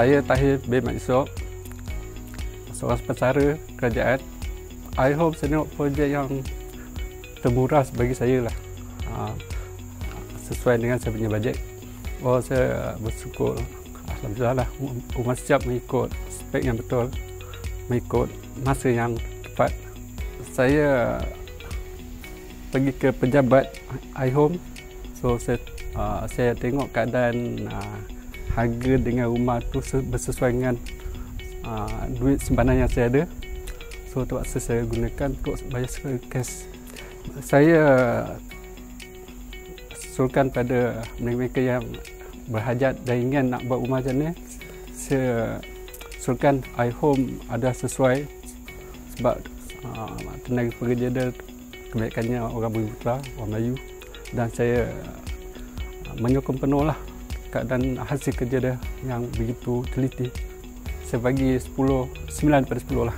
Saya Tahir bin Mat Yusof, seorang pesara kerajaan. I hope saya tengok projek yang termurah bagi saya lah, sesuai dengan saya punya bajet. Saya bersyukur, alhamdulillah lah, Umar siap mengikut spek yang betul, mengikut masa yang tepat. Saya pergi ke pejabat iHome, so saya tengok keadaan harga dengan rumah tu bersesuai dengan duit simpanan yang saya ada. So terpaksa saya gunakan untuk bayar secara cash. Saya usulkan pada mereka yang berhajat dan ingin nak buat rumah macam ni, saya usulkan iHome ada sesuai, sebab tenaga pekerja dia kebanyakannya orang Bumi Putra, orang Melayu, dan saya menyokong penuh lah keadaan hasil kerja dia yang begitu teliti. Saya bagi 9/10 lah.